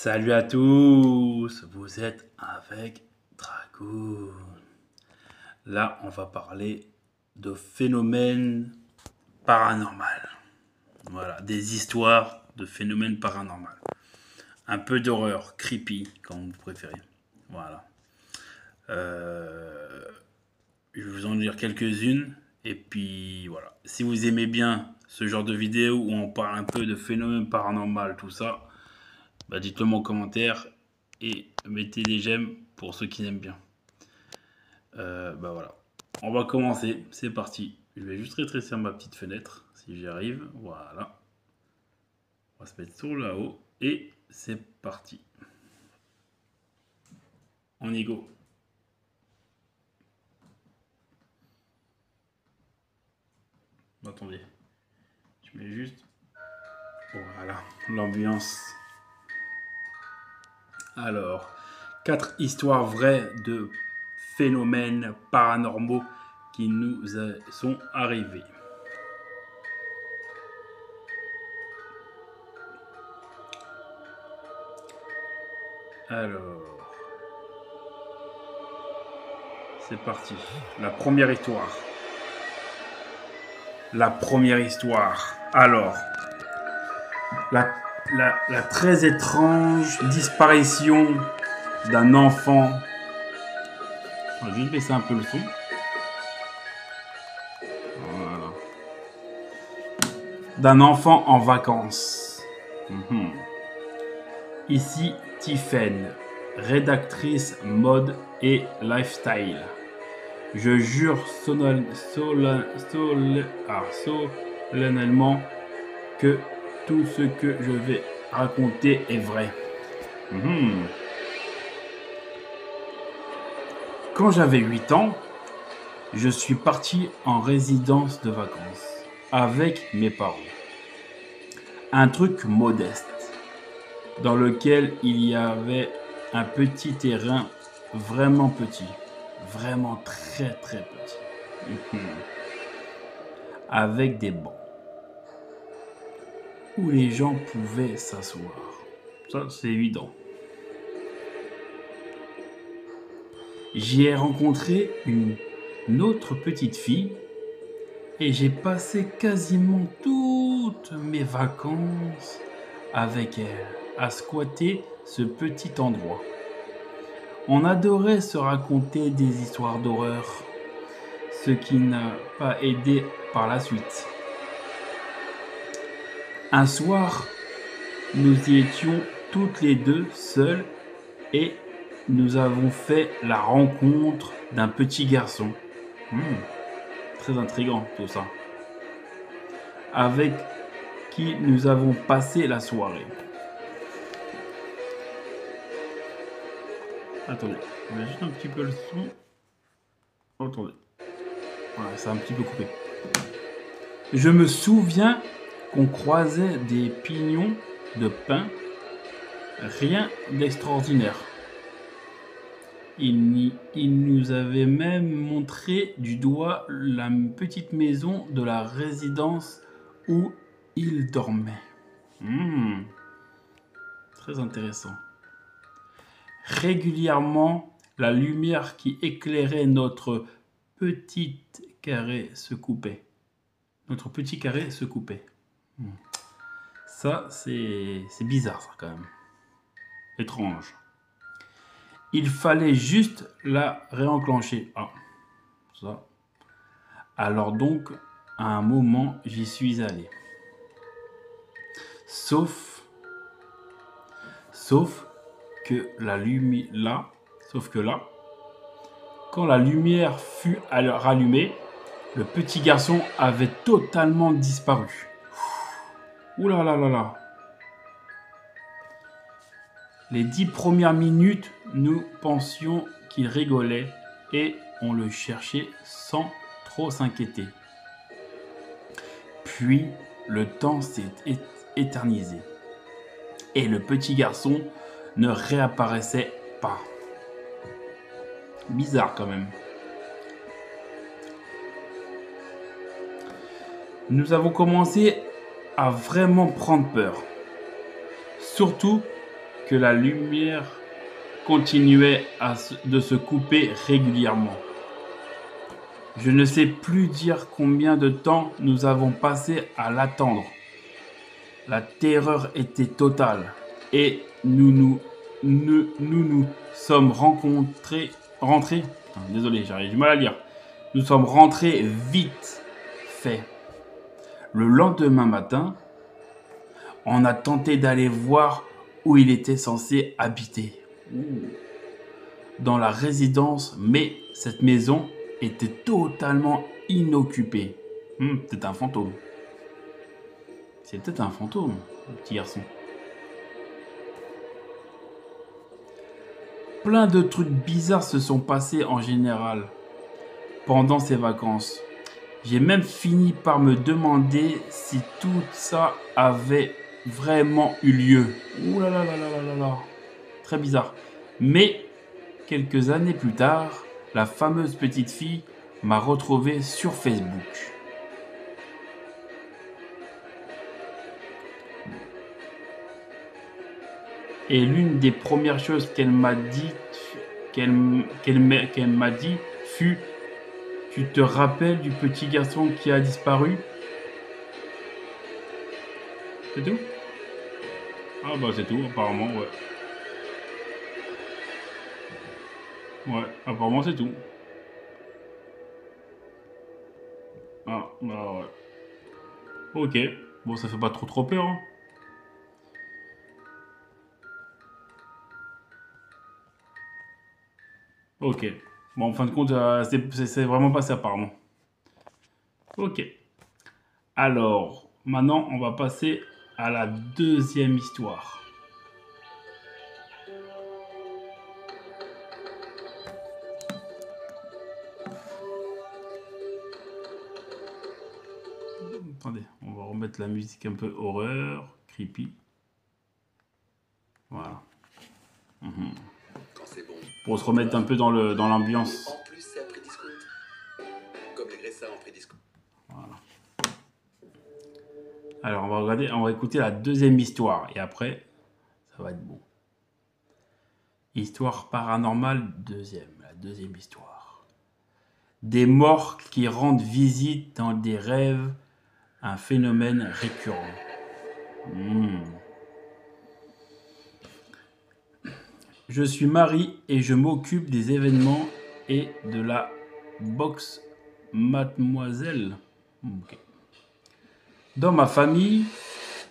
Salut à tous, vous êtes avec Dragoon. Là, on va parler de phénomènes paranormaux. Voilà, des histoires de phénomènes paranormaux. Un peu d'horreur, creepy, comme vous préférez. Voilà. Euh, je vais vous en dire quelques-unes. Et puis, voilà. Si vous aimez bien ce genre de vidéo où on parle un peu de phénomènes paranormaux, tout ça, bah dites-le moi en commentaire et mettez des j'aime pour ceux qui aiment bien. Bah voilà. On va commencer, c'est parti. Je vais juste rétrécir ma petite fenêtre si j'y arrive. Voilà. On va se mettre sur là-haut et c'est parti. On y go. Attendez. Je mets juste. Voilà, l'ambiance. Alors, 4 histoires vraies de phénomènes paranormaux qui nous sont arrivés. Alors, c'est parti. La première histoire. Alors, la très étrange disparition d'un enfant. Je vais juste baisser un peu le son. Voilà. D'un enfant en vacances. Ici, Tiffen, rédactrice mode et lifestyle. Je jure solennellement que tout ce que je vais raconter est vrai. Quand j'avais 8 ans, je suis parti en résidence de vacances avec mes parents. Un truc modeste dans lequel il y avait un petit terrain vraiment petit, vraiment très très petit, avec des bancs où les gens pouvaient s'asseoir. Ça, c'est évident. J'y ai rencontré une autre petite fille et j'ai passé quasiment toutes mes vacances avec elle à squatter ce petit endroit. On adorait se raconter des histoires d'horreur, ce qui n'a pas aidé par la suite. Un soir, nous y étions toutes les deux seules et nous avons fait la rencontre d'un petit garçon. Très intriguant tout ça. Avec qui nous avons passé la soirée. Attendez, on a juste un petit peu le son. Attendez. Voilà, c'est un petit peu coupé. Je me souviens qu'on croisait des pignons de pin. Rien d'extraordinaire. Il nous avait même montré du doigt la petite maison de la résidence où il dormait. Très intéressant. Régulièrement, la lumière qui éclairait notre petit carré se coupait. Ça, c'est bizarre, ça, quand même. Étrange. Il fallait juste la réenclencher. Ah, ça. Alors donc, à un moment, j'y suis allé. Sauf que là, quand la lumière fut rallumée, le petit garçon avait totalement disparu. Ouh là là là là. Les 10 premières minutes, nous pensions qu'il rigolait et on le cherchait sans trop s'inquiéter. Puis, le temps s'est éternisé et le petit garçon ne réapparaissait pas. Bizarre quand même. Nous avons commencé à vraiment prendre peur. Surtout que la lumière continuait de se couper régulièrement. Je ne sais plus dire combien de temps nous avons passé à l'attendre. La terreur était totale et nous sommes rentrés. Désolé, j'arrive du mal à lire. Nous sommes rentrés vite fait. Le lendemain matin, on a tenté d'aller voir où il était censé habiter. Dans la résidence, mais cette maison était totalement inoccupée. Peut-être un fantôme. C'est peut-être un fantôme, le petit garçon. Plein de trucs bizarres se sont passés en général pendant ces vacances. J'ai même fini par me demander si tout ça avait vraiment eu lieu. Ouh là là là là là là. Très bizarre. Mais quelques années plus tard, la fameuse petite fille m'a retrouvé sur Facebook. Et l'une des premières choses qu'elle m'a dit, fut: tu te rappelles du petit garçon qui a disparu? C'est tout? Ah bah c'est tout, apparemment, ouais. Ouais, apparemment c'est tout. Ah, bah ouais. Ok. Bon, ça fait pas trop peur, hein. Ok. Bon, en fin de compte, c'est vraiment pas ça, apparemment. Ok. Alors, maintenant, on va passer à la deuxième histoire. Attendez, on va remettre la musique un peu horreur, creepy. Voilà. Quand c'est bon. Pour se remettre un peu dans l'ambiance. En plus, c'est à prix discount. Comme les Gressa en prix discount. Voilà. Alors, on va écouter la deuxième histoire. Et après, ça va être bon. Histoire paranormale, la deuxième histoire. Des morts qui rendent visite dans des rêves, un phénomène récurrent. Je suis Marie et je m'occupe des événements et de la boxe Mademoiselle. Okay. Dans ma famille,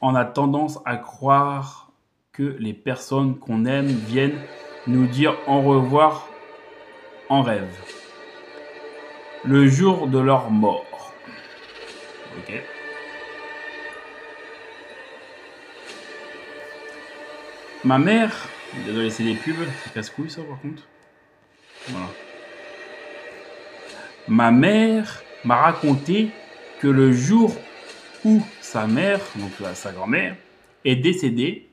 on a tendance à croire que les personnes qu'on aime viennent nous dire au revoir en rêve, le jour de leur mort. Ok. Ma mère, désolé, c'est des pubs, c'est casse-couille ça par contre. Voilà. Ma mère m'a raconté que le jour où sa mère, donc sa grand-mère, est décédée,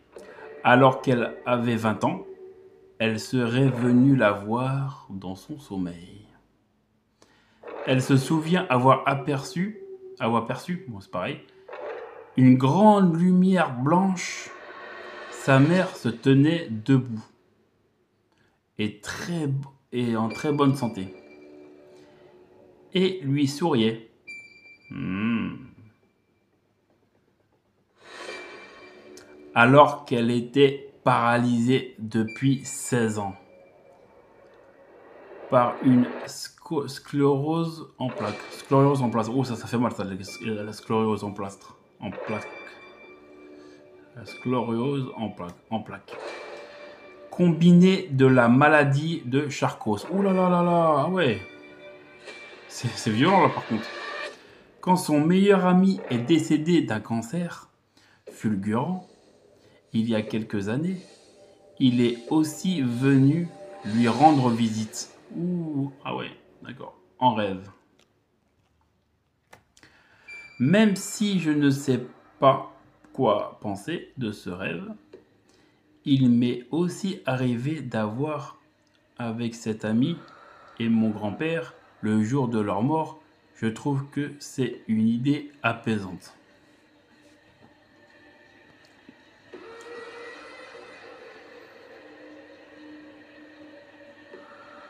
alors qu'elle avait 20 ans, elle serait venue la voir dans son sommeil. Elle se souvient avoir perçu, bon c'est pareil, une grande lumière blanche. Sa mère se tenait debout et en très bonne santé et lui souriait. Alors qu'elle était paralysée depuis 16 ans par une sclérose en plaques. Sclérose en plaques. Oh, ça fait mal, ça, la sclérose en plaques. La sclérose en plaques. Combinée de la maladie de Charcos. Ouh là là là là, ah ouais. C'est violent là par contre. Quand son meilleur ami est décédé d'un cancer fulgurant, il y a quelques années, il est aussi venu lui rendre visite. Ouh, ah ouais, d'accord, en rêve. Même si je ne sais pas quoi penser de ce rêve, il m'est aussi arrivé d'avoir avec cet ami et mon grand-père le jour de leur mort. Je trouve que c'est une idée apaisante.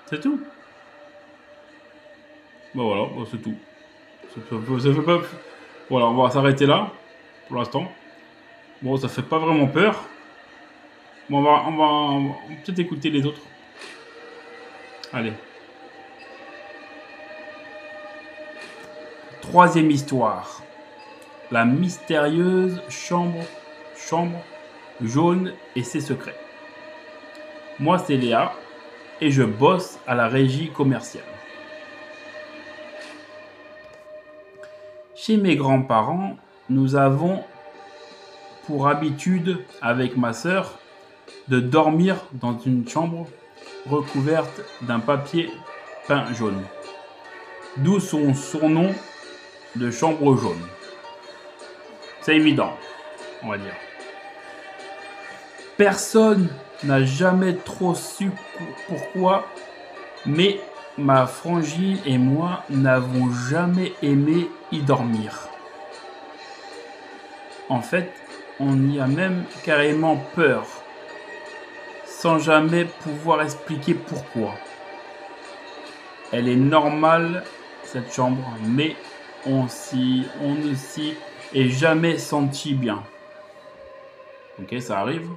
C'est tout. Bah voilà, bah c'est tout. Ça fait pas... Voilà, on va s'arrêter là, pour l'instant. Bon, ça fait pas vraiment peur. Bon, on va peut-être écouter les autres. Allez. Troisième histoire. La mystérieuse chambre jaune et ses secrets. Moi, c'est Léa et je bosse à la régie commerciale. Chez mes grands-parents, nous avons pour habitude, avec ma sœur, de dormir dans une chambre recouverte d'un papier peint jaune. D'où son surnom de chambre jaune. C'est évident, on va dire. Personne n'a jamais trop su pourquoi, mais ma frangine et moi n'avons jamais aimé y dormir. En fait, on y a même carrément peur, sans jamais pouvoir expliquer pourquoi. Elle est normale, cette chambre, mais on ne s'y est jamais senti bien. Ok, ça arrive.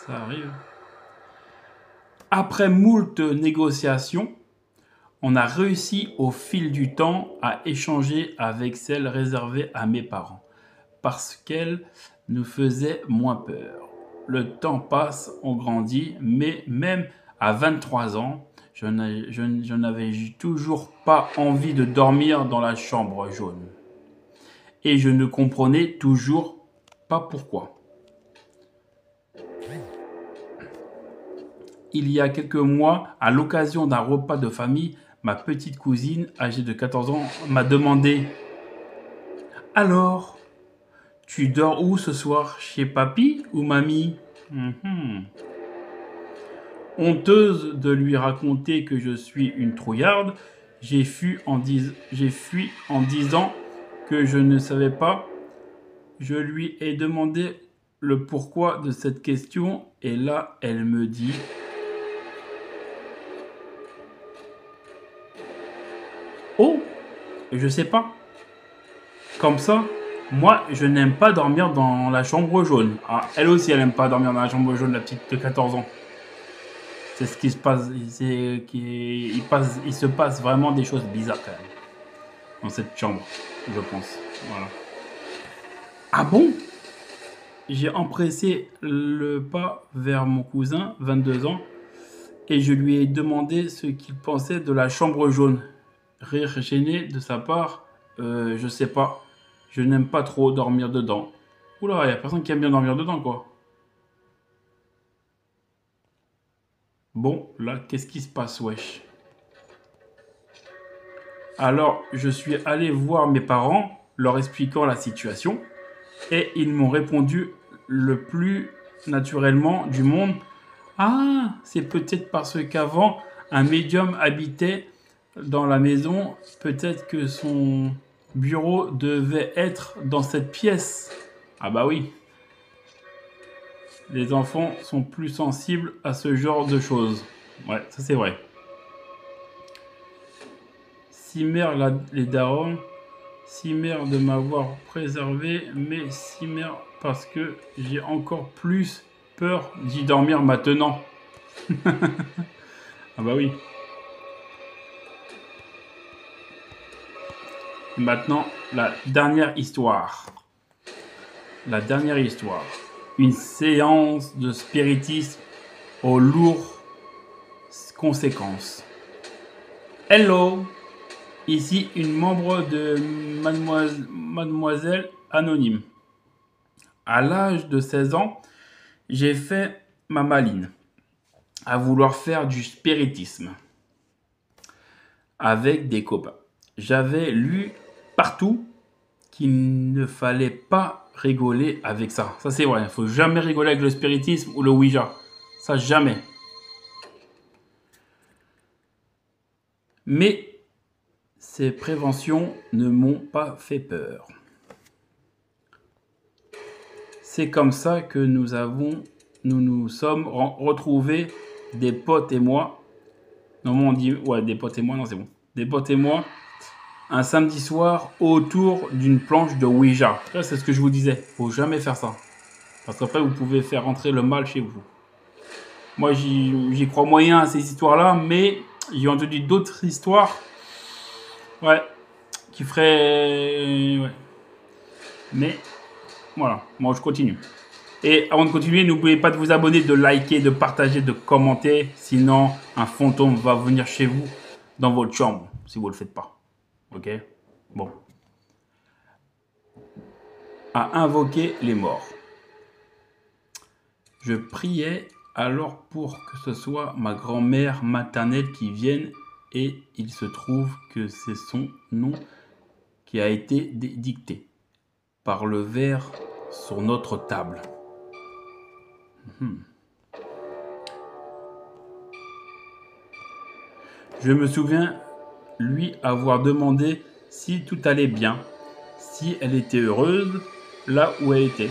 Ça arrive. Après moult négociations, on a réussi au fil du temps à échanger avec celle réservée à mes parents, parce qu'elle nous faisait moins peur. Le temps passe, on grandit, mais même à 23 ans, je n'avais toujours pas envie de dormir dans la chambre jaune. Et je ne comprenais toujours pas pourquoi. Il y a quelques mois, à l'occasion d'un repas de famille, ma petite cousine, âgée de 14 ans, m'a demandé « Alors, tu dors où ce soir? Chez papy ou mamie ?» Honteuse de lui raconter que je suis une trouillarde, j'ai fui en disant que je ne savais pas. Je lui ai demandé le pourquoi de cette question et là, elle me dit « Oh, je sais pas. Comme ça, moi, je n'aime pas dormir dans la chambre jaune. » Ah, elle aussi, elle n'aime pas dormir dans la chambre jaune, la petite de 14 ans. C'est ce qui se passe. Il se passe vraiment des choses bizarres quand même dans cette chambre, je pense. Voilà. Ah bon? J'ai empressé le pas vers mon cousin, 22 ans, et je lui ai demandé ce qu'il pensait de la chambre jaune. Rire gêné de sa part, je sais pas. Je n'aime pas trop dormir dedans. Oula, il n'y a personne qui aime bien dormir dedans, quoi. Bon, là, qu'est-ce qui se passe, wesh? Alors, je suis allé voir mes parents, leur expliquant la situation, et ils m'ont répondu le plus naturellement du monde. Ah, c'est peut-être parce qu'avant, un médium habitait dans la maison. Peut-être que son bureau devait être dans cette pièce. Ah bah oui. Les enfants sont plus sensibles à ce genre de choses. Ouais, ça c'est vrai. Cimer les darons, cimer de m'avoir préservé, mais cimer parce que j'ai encore plus peur d'y dormir maintenant. Ah bah oui. Maintenant, la dernière histoire. La dernière histoire. Une séance de spiritisme aux lourdes conséquences. Hello! Ici une membre de Mademoiselle Anonyme. À l'âge de 16 ans, j'ai fait ma maline à vouloir faire du spiritisme avec des copains. J'avais lu partout qu'il ne fallait pas rigoler avec ça. Ça c'est vrai, il ne faut jamais rigoler avec le spiritisme ou le Ouija. Ça jamais. Mais ces préventions ne m'ont pas fait peur. C'est comme ça que nous nous sommes retrouvés des potes et moi. Normalement, on dit, ouais, des potes et moi, non, c'est bon. Des potes et moi, un samedi soir autour d'une planche de Ouija. Ça, c'est ce que je vous disais. Faut jamais faire ça. Parce qu'après, vous pouvez faire rentrer le mal chez vous. Moi, j'y crois moyen à ces histoires-là, mais j'ai entendu d'autres histoires, ouais, qui feraient, ouais. Mais voilà, moi je continue. Et avant de continuer, n'oubliez pas de vous abonner, de liker, de partager, de commenter. Sinon, un fantôme va venir chez vous dans votre chambre si vous ne le faites pas. Ok? Bon. À invoquer les morts. Je priais alors pour que ce soit ma grand-mère maternelle qui vienne et il se trouve que c'est son nom qui a été dicté par le verre sur notre table. Je me souviens lui avoir demandé si tout allait bien, si elle était heureuse là où elle était,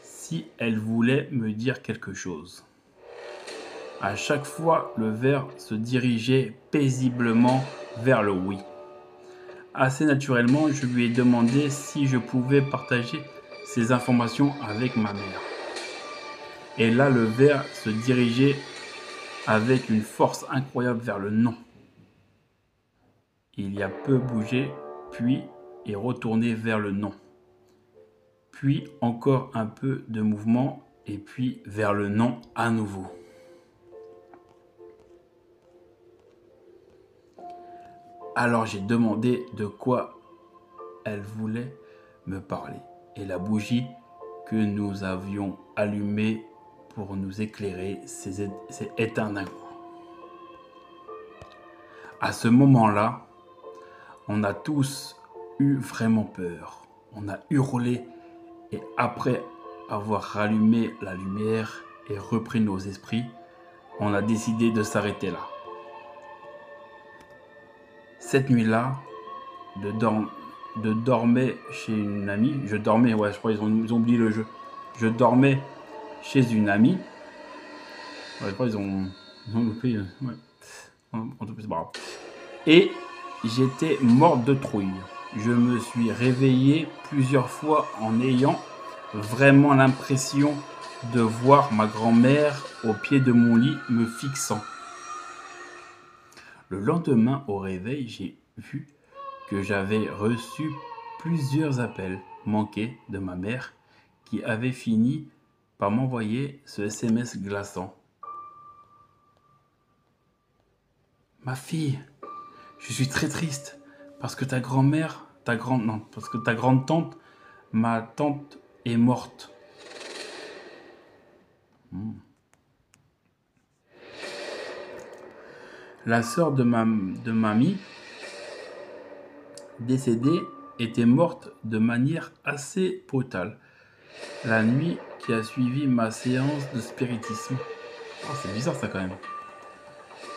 si elle voulait me dire quelque chose. À chaque fois, le verre se dirigeait paisiblement vers le oui. Assez naturellement, je lui ai demandé si je pouvais partager ces informations avec ma mère. Et là, le verre se dirigeait avec une force incroyable vers le non. Il y a peu bougé, puis est retourné vers le non. Puis encore un peu de mouvement, et puis vers le non à nouveau. Alors j'ai demandé de quoi elle voulait me parler. Et la bougie que nous avions allumée pour nous éclairer s'est éteinte d'un coup. À ce moment-là, on a tous eu vraiment peur. On a hurlé et après avoir rallumé la lumière et repris nos esprits, on a décidé de s'arrêter là. Cette nuit-là, je dormais chez une amie. Je dormais, ouais, je crois qu'ils ont oublié le jeu. Je dormais chez une amie. Ouais, je crois qu'ils ont loupé. Ouais. En tout cas, c'est pas grave. Et j'étais morte de trouille. Je me suis réveillé plusieurs fois en ayant vraiment l'impression de voir ma grand-mère au pied de mon lit me fixant. Le lendemain au réveil, j'ai vu que j'avais reçu plusieurs appels manqués de ma mère qui avait fini par m'envoyer ce SMS glaçant. Ma fille, je suis très triste parce que ta grand-mère, parce que ta grande tante, ma tante est morte. La sœur de mamie décédée était morte de manière assez brutale la nuit qui a suivi ma séance de spiritisme. Oh, c'est bizarre ça quand même.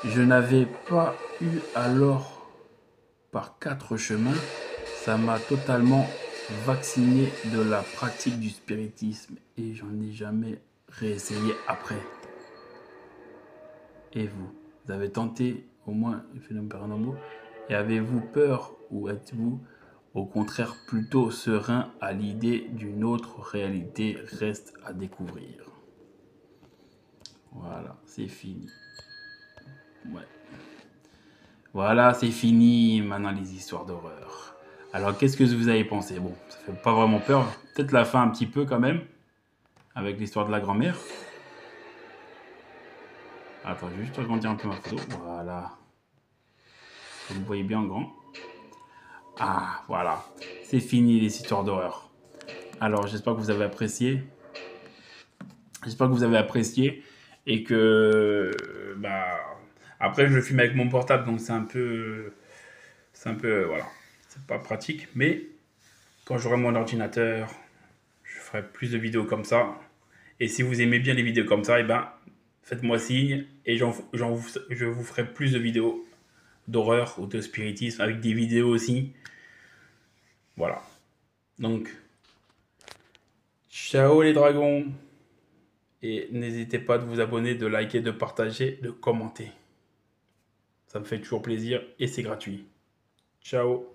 Je n'avais pas eu alors par 4 chemins, ça m'a totalement vacciné de la pratique du spiritisme et j'en ai jamais réessayé après. Et vous avez tenté au moins les phénomènes paranormaux et avez-vous peur ou êtes-vous au contraire plutôt serein à l'idée d'une autre réalité reste à découvrir? Voilà, c'est fini. Ouais. Voilà, c'est fini maintenant les histoires d'horreur. Alors qu'est-ce que vous avez pensé? Bon, ça fait pas vraiment peur. Peut-être la fin un petit peu quand même, avec l'histoire de la grand-mère. Attends, je vais juste agrandir un peu ma photo. Voilà. Vous me voyez bien en grand. Ah, voilà. C'est fini les histoires d'horreur. Alors, j'espère que vous avez apprécié. J'espère que vous avez apprécié. Et que... Bah... Après, je le filme avec mon portable, donc c'est un peu... voilà. C'est pas pratique. Mais quand j'aurai mon ordinateur, je ferai plus de vidéos comme ça. Et si vous aimez bien les vidéos comme ça, et ben, faites-moi signe. Et je vous ferai plus de vidéos d'horreur ou de spiritisme avec des vidéos aussi. Voilà. Donc, ciao les dragons Et n'hésitez pas de vous abonner, de liker, de partager, de commenter. Ça me fait toujours plaisir et c'est gratuit. Ciao.